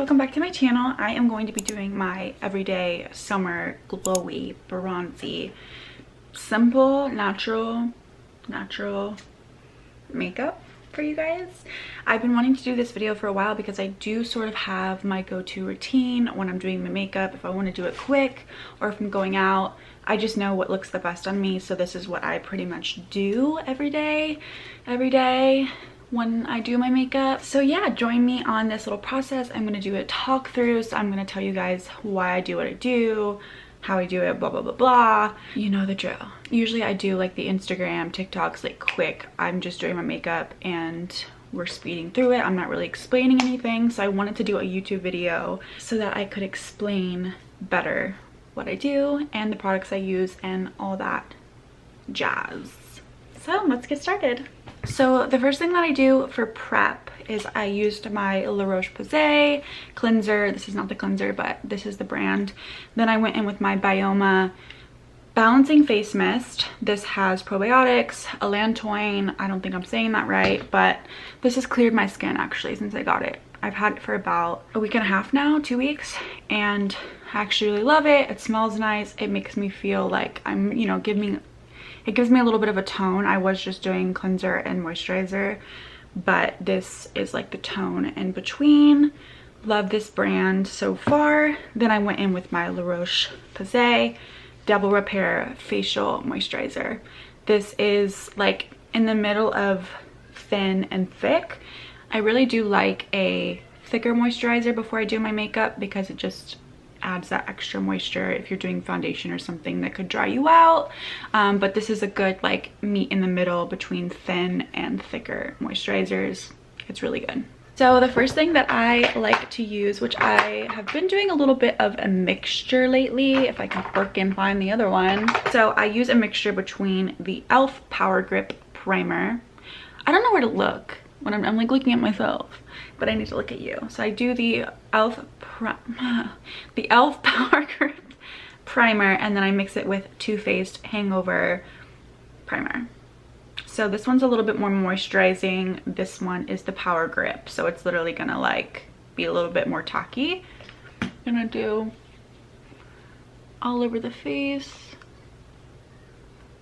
welcome back to my channel. I am going to be doing my everyday summer glowy, bronzy, simple, natural makeup for you guys. I've been wanting to do this video for a while because I do sort of have my go-to routine when I'm doing my makeup. If I want to do it quick or if I'm going out, I just know what looks the best on me. So this is what I pretty much do every day when I do my makeup. So yeah, join me on this little process. I'm gonna do a talk through. So I'm gonna tell you guys why I do what I do, how I do it, blah blah blah blah. You know the drill. Usually I do like the Instagram, TikToks, like quick. I'm just doing my makeup and we're speeding through it. I'm not really explaining anything. So I wanted to do a YouTube video so that I could explain better what I do and the products I use and all that jazz. So let's get started. So the first thing that I do for prep is I used my La Roche-Posay cleanser. This is not the cleanser, but this is the brand. Then I went in with my Bioma Balancing Face Mist. This has probiotics, allantoin. I don't think I'm saying that right, but this has cleared my skin actually since I got it. I've had it for about a week and a half now, 2 weeks, and I actually really love it. It smells nice. It makes me feel like I'm, you know, it gives me a little bit of a tone. I was just doing cleanser and moisturizer, but this is like the tone in between. Love this brand so far. Then I went in with my La Roche-Posay Double Repair Facial Moisturizer. This is like in the middle of thin and thick. I really do like a thicker moisturizer before I do my makeup because it just adds that extra moisture if you're doing foundation or something that could dry you out. But this is a good like meet in the middle between thin and thicker moisturizers. It's really good. So the first thing that I like to use, which I have been doing a little bit of a mixture lately, if I can frickin' find the other one. So I use a mixture between the e.l.f. Power Grip Primer. I don't know where to look when I'm like looking at myself, but I need to look at you. So I do the e.l.f. Power Grip Primer, and then I mix it with Too Faced Hangover Primer. So this one's a little bit more moisturizing. This one is the Power Grip, so it's literally gonna like be a little bit more tacky. I'm gonna do all over the face.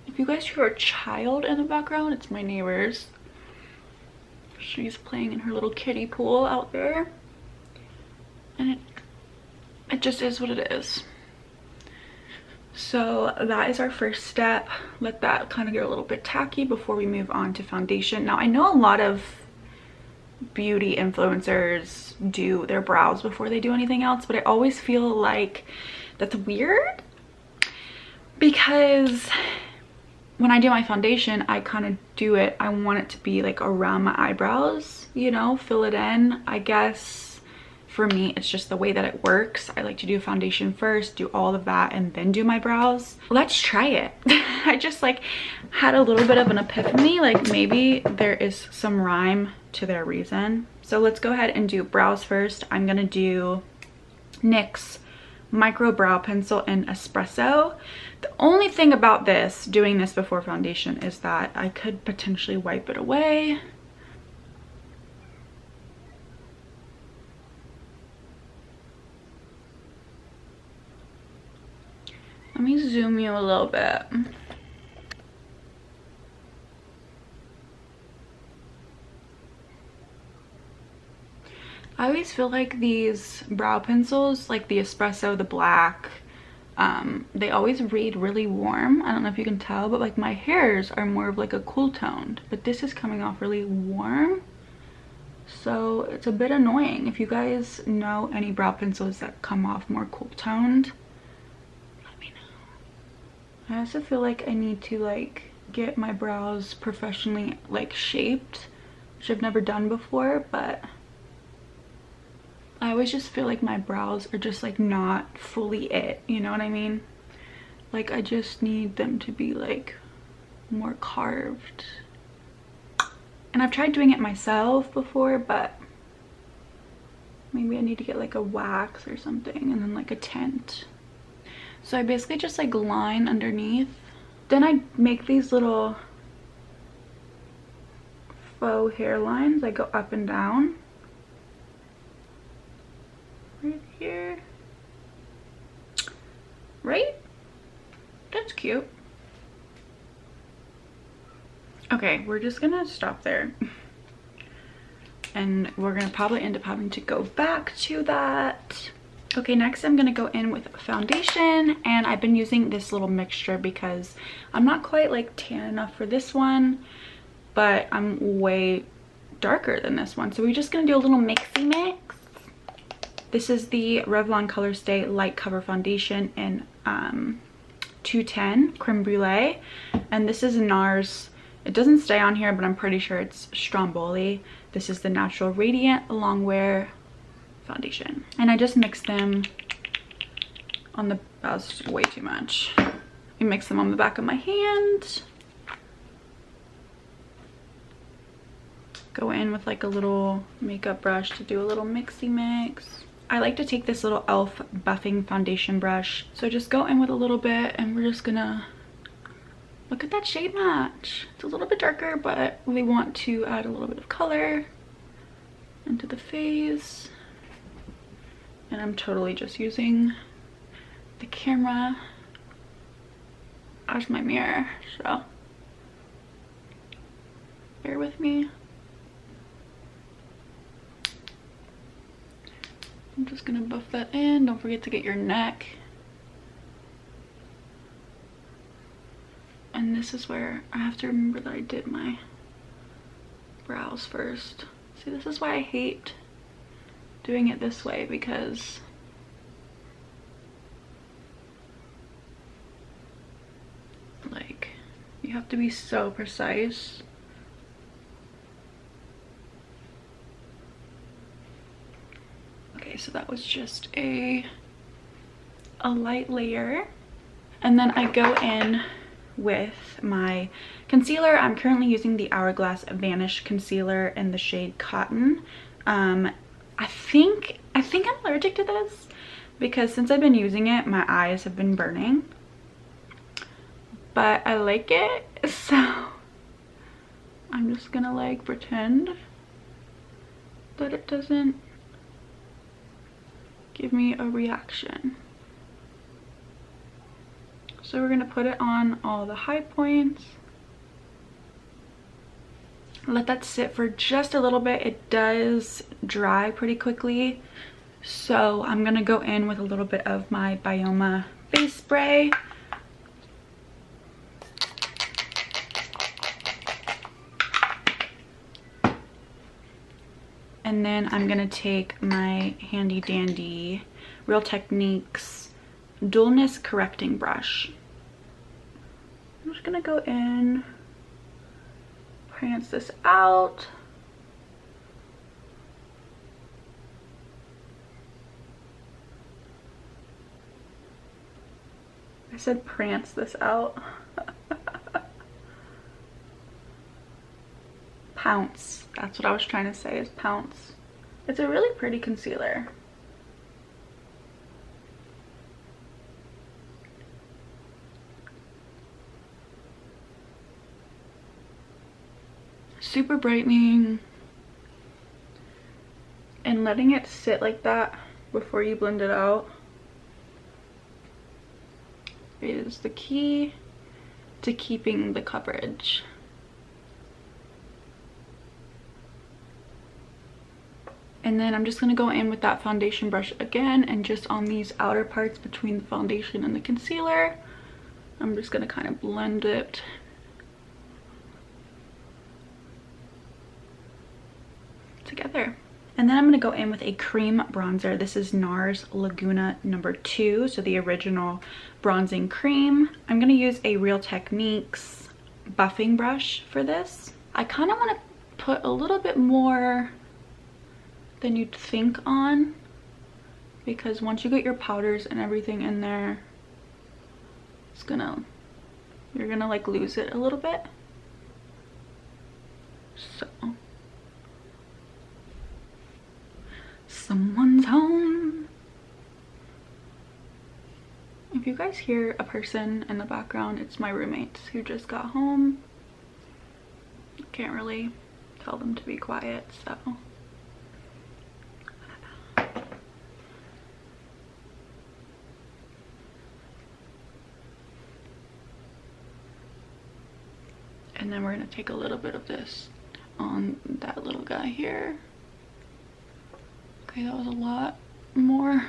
If you guys hear a child in the background, it's my neighbors. She's playing in her little kiddie pool out there, and it just is what it is. So that is our first step. Let that kind of get a little bit tacky before we move on to foundation. Now I know a lot of beauty influencers do their brows before they do anything else, but I always feel like that's weird because when I do my foundation, I kind of do it, I want it to be like around my eyebrows, you know, fill it in. I guess for me, it's just the way that it works. I like to do foundation first, do all of that, and then do my brows. Let's try it. I just like had a little bit of an epiphany, like maybe there is some rhyme to their reason. So let's go ahead and do brows first. I'm gonna do NYX Micro Brow Pencil in Espresso. The only thing about this, doing this before foundation, is that I could potentially wipe it away. Let me zoom you a little bit. I always feel like these brow pencils, like the Espresso, the black, they always read really warm. I don't know if you can tell, but like my hairs are more of like a cool toned, but this is coming off really warm. So it's a bit annoying. If you guys know any brow pencils that come off more cool toned, let me know. I also feel like I need to like get my brows professionally like shaped, which I've never done before, but I always just feel like my brows are just like not fully it, you know what I mean? Like I just need them to be like more carved. And I've tried doing it myself before, but maybe I need to get like a wax or something and then like a tint. So I basically just like line underneath. Then I make these little faux hairlines. I go up and down. cute. Okay, we're just gonna stop there. And we're gonna probably end up having to go back to that. Okay, next I'm gonna go in with foundation, and I've been using this little mixture because I'm not quite like tan enough for this one, but I'm way darker than this one. So we're just gonna do a little mixy mix. This is the Revlon Colorstay Light Cover Foundation in 210 Creme Brulee, and this is NARS. It doesn't stay on here, but I'm pretty sure it's Stromboli. This is the Natural Radiant Longwear Foundation. And I just mixed them on the, that was way too much. I mix them on the back of my hand. Go in with like a little makeup brush to do a little mixy mix. I like to take this little e.l.f. buffing foundation brush. So just go in with a little bit, and we're just gonna look at that shade match. It's a little bit darker, but we want to add a little bit of color into the face. And I'm totally just using the camera as my mirror, so bear with me. I'm just gonna buff that in. Don't forget to get your neck. And this is where I have to remember that I did my brows first. See, this is why I hate doing it this way, because like you have to be so precise. Okay, so that was just a light layer. And then I go in with my concealer. I'm currently using the Hourglass Vanish Concealer in the shade Cotton. I think I'm allergic to this because since I've been using it, my eyes have been burning. But I like it, so I'm just gonna like pretend that it doesn't give me a reaction. So we're gonna put it on all the high points. Let that sit for just a little bit. It does dry pretty quickly. So I'm gonna go in with a little bit of my Bioma face spray. And then I'm gonna take my handy dandy Real Techniques Dullness Correcting Brush. I'm just gonna go in, prance this out. I said prance this out. Pounce. That's what I was trying to say, is pounce. It's a really pretty concealer. Super brightening. And letting it sit like that before you blend it out is the key to keeping the coverage. And then I'm just going to go in with that foundation brush again, and just on these outer parts between the foundation and the concealer, I'm just going to kind of blend it together. And then I'm going to go in with a cream bronzer. This is NARS Laguna number 2, so the original bronzing cream. I'm going to use a Real Techniques buffing brush for this. I kind of want to put a little bit more than you'd think on, because once you get your powders and everything in there, you're gonna like lose it a little bit. So someone's home. If you guys hear a person in the background, it's my roommates who just got home. Can't really tell them to be quiet, so And then we're gonna take a little bit of this on that little guy here. Okay, that was a lot more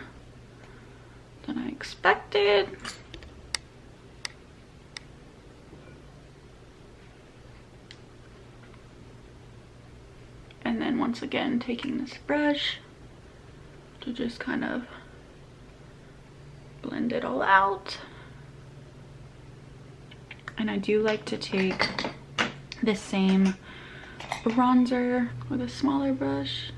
than I expected. And then once again, taking this brush to just kind of blend it all out. And I do like to take the same bronzer with a smaller brush.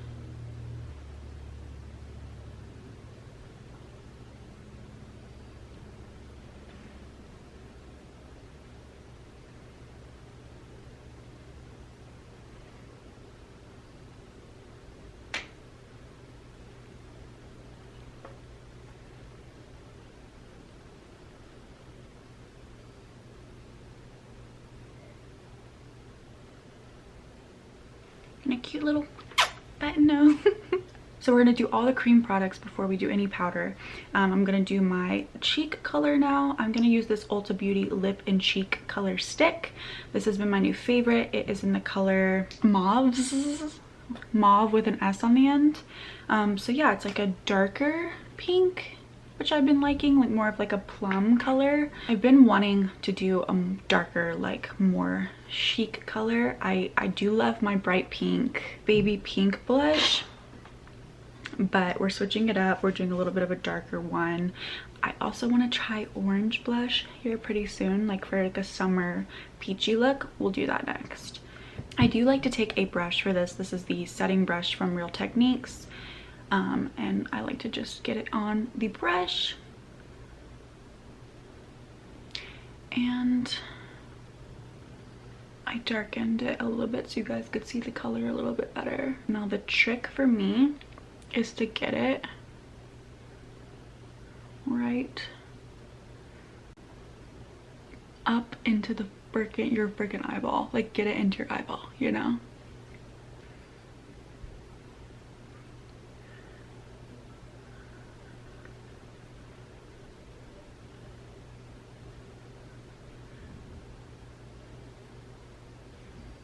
And a cute little button nose. So we're gonna do all the cream products before we do any powder. I'm gonna do my cheek color now. I'm gonna use this Ulta Beauty Lip and Cheek Color Stick. This has been my new favorite. It is in the color Mauve with an S on the end. So yeah, it's like a darker pink, which I've been liking, like more of like a plum color. I've been wanting to do a darker, like more chic color. I do love my bright pink, baby pink blush, but we're switching it up. We're doing a little bit of a darker one. I also want to try orange blush here pretty soon, like for like a summer peachy look. We'll do that next. I do like to take a brush for this. This is the setting brush from Real Techniques. And I like to just get it on the brush. And I darkened it a little bit so you guys could see the color a little bit better. Now the trick for me is to get it right up into the your freaking eyeball. Like get it into your eyeball, you know?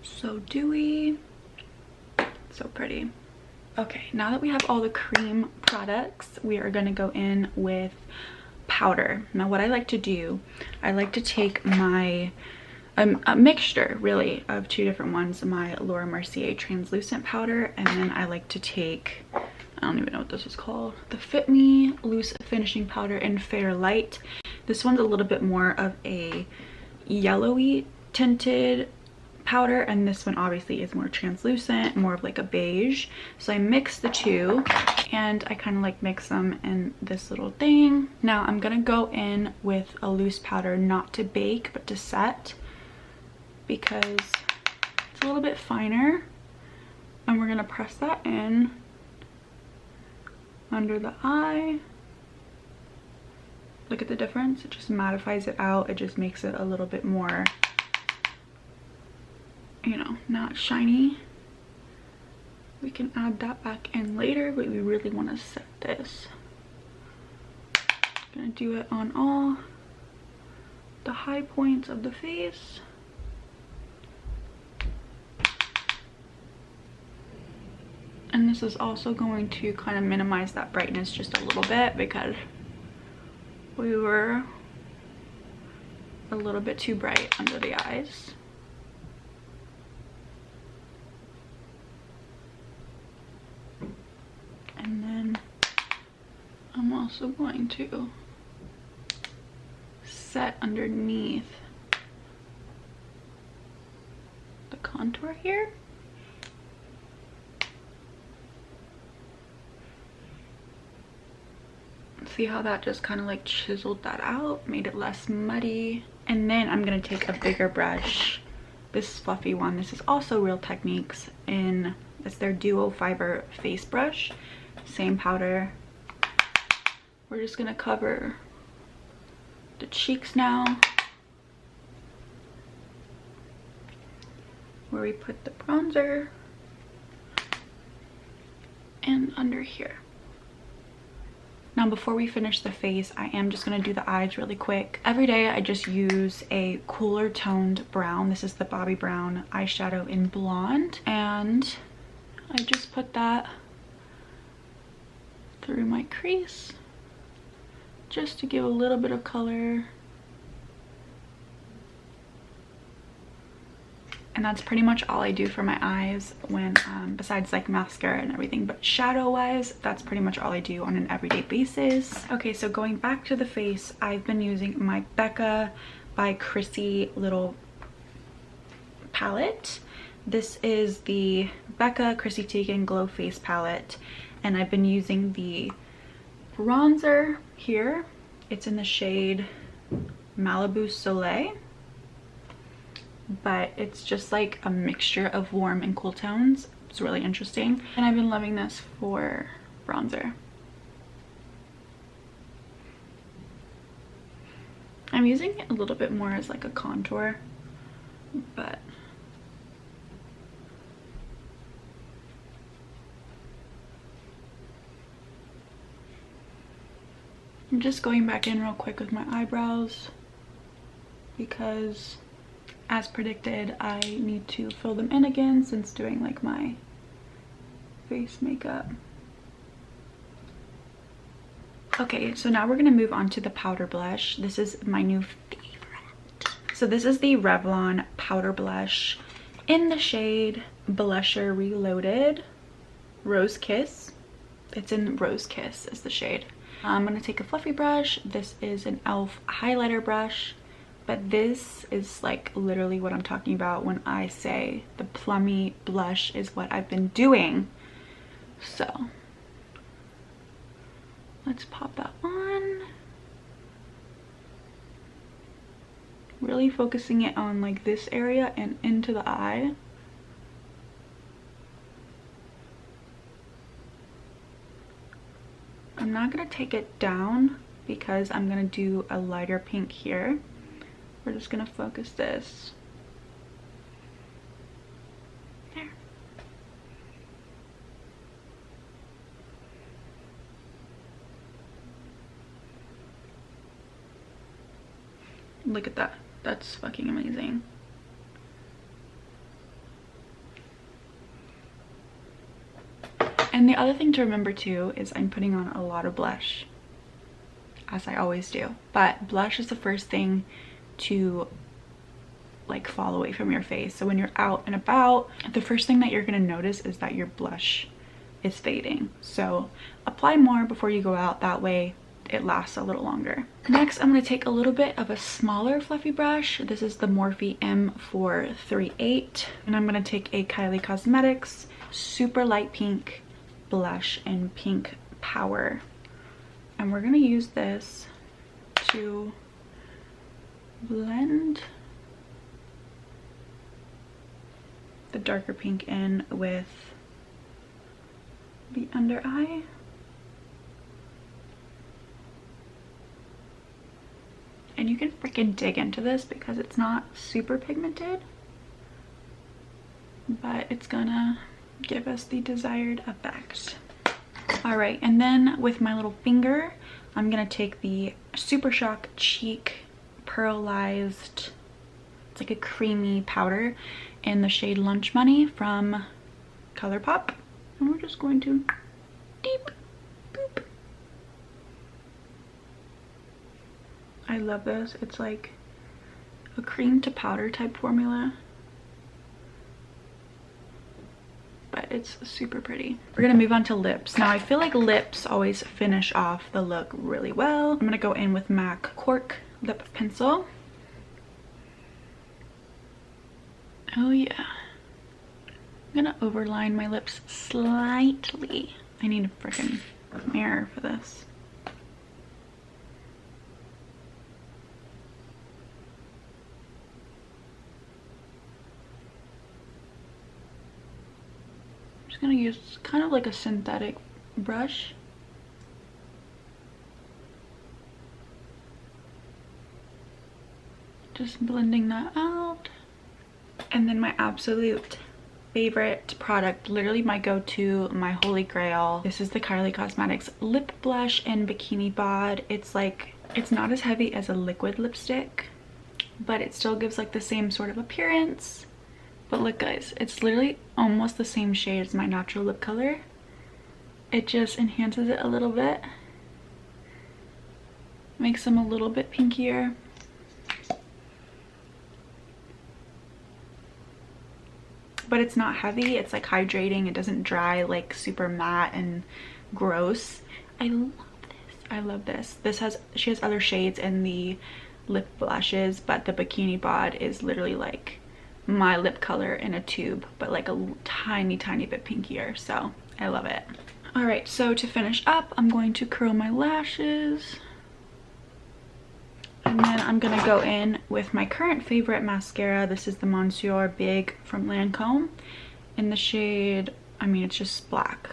So dewy, so pretty. Okay, now that we have all the cream products, we are gonna go in with powder. Now what I like to do, I like to take my a mixture really of two different ones, my Laura Mercier translucent powder, and then I like to take, I don't even know what this is called, the Fit Me loose finishing powder in Fair Light. This one's a little bit more of a yellowy tinted powder, and this one obviously is more translucent, more of like a beige. So I mix the two and I kind of like mix them in this little thing. Now I'm gonna go in with a loose powder, not to bake but to set, because it's a little bit finer, and we're gonna press that in under the eye. Look at the difference. It just mattifies it out. It just makes it a little bit more, you know, not shiny. We can add that back in later, but we really want to set this. Gonna do it on all the high points of the face. And this is also going to kind of minimize that brightness just a little bit, because we were a little bit too bright under the eyes. And then I'm also going to set underneath the contour here. See how that just kind of like chiseled that out, made it less muddy. And then I'm gonna take a bigger brush, this fluffy one. This is also Real Techniques, in it's their Duo Fiber face brush. Same powder. We're just gonna cover the cheeks now, where we put the bronzer, and under here. Now before we finish the face, I am just going to do the eyes really quick. Every day I just use a cooler toned brown. This is the Bobbi Brown eyeshadow in blonde, and I just put that through my crease just to give a little bit of color. And that's pretty much all I do for my eyes when besides like mascara and everything, but shadow wise, that's pretty much all I do on an everyday basis. Okay, so going back to the face, I've been using my Becca by Chrissy little palette. This is the Becca Chrissy Teigen Glow Face Palette, and I've been using the bronzer here. It's in the shade Malibu Soleil, but it's just like a mixture of warm and cool tones. It's really interesting, and I've been loving this for bronzer. I'm using it a little bit more as like a contour, but I'm just going back in real quick with my eyebrows because, as predicted, I need to fill them in again since doing like my face makeup. Okay, so now we're gonna move on to the powder blush. This is my new favorite. So this is the Revlon powder blush in the shade Blusher Reloaded Rose Kiss. It's in Rose Kiss is the shade. I'm gonna take a fluffy brush. This is an e.l.f. highlighter brush, but this is like literally what I'm talking about when I say the plummy blush is what I've been doing. So let's pop that on. Really focusing it on like this area and into the eye. I'm not gonna take it down because I'm gonna do a lighter pink here. We're just gonna focus this. There. Look at that. That's fucking amazing. And the other thing to remember too is I'm putting on a lot of blush, as I always do. But blush is the first thing to like fall away from your face. So when you're out and about, the first thing that you're gonna notice is that your blush is fading. So apply more before you go out, that way it lasts a little longer. Next, I'm gonna take a little bit of a smaller fluffy brush. This is the Morphe M438, and I'm gonna take a Kylie Cosmetics super light pink blush and pink power, and we're gonna use this to blend the darker pink in with the under eye. And you can freaking dig into this because it's not super pigmented, but it's gonna give us the desired effect. All right, and then with my little finger, I'm gonna take the Super Shock Cheek Pearlized, it's like a creamy powder in the shade Lunch Money from ColourPop. And we're just going to deep boop. I love this. It's like a cream to powder type formula, but it's super pretty. We're gonna move on to lips. Now I feel like lips always finish off the look really well. I'm gonna go in with MAC Cork lip pencil. Oh yeah. I'm gonna overline my lips slightly. I need a freaking mirror for this. I'm just gonna use kind of like a synthetic brush. Just blending that out. And then my absolute favorite product, literally my go-to, my holy grail. This is the Kylie Cosmetics lip blush in Bikini Bod. It's like, it's not as heavy as a liquid lipstick, but it still gives like the same sort of appearance. But look guys, it's literally almost the same shade as my natural lip color. It just enhances it a little bit, makes them a little bit pinkier. But it's not heavy, it's like hydrating, it doesn't dry like super matte and gross. I love this, I love this. She has other shades in the lip blushes, but the Bikini Bod is literally like my lip color in a tube, but like a tiny bit pinkier, so I love it. All right, so to finish up, I'm going to curl my lashes, and then I'm gonna go in with my current favorite mascara. This is the Monsieur Big from Lancome in the shade, I mean, it's just black,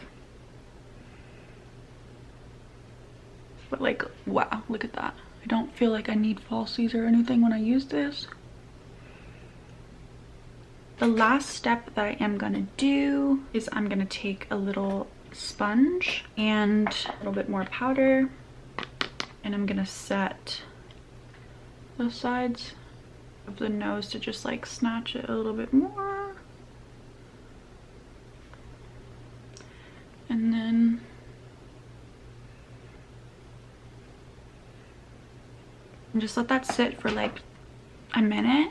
but like, wow, look at that. I don't feel like I need falsies or anything when I use this. The last step that I am gonna do is I'm gonna take a little sponge and a little bit more powder, and I'm gonna set the sides of the nose to just like snatch it a little bit more. And then just let that sit for like a minute,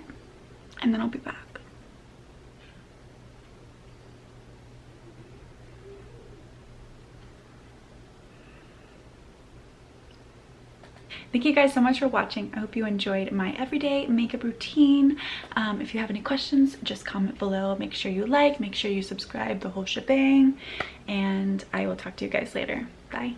and then I'll be back. Thank you guys so much for watching. I hope you enjoyed my everyday makeup routine. If you have any questions, just comment below. Make sure you like, make sure you subscribe, the whole shebang. And I will talk to you guys later. Bye.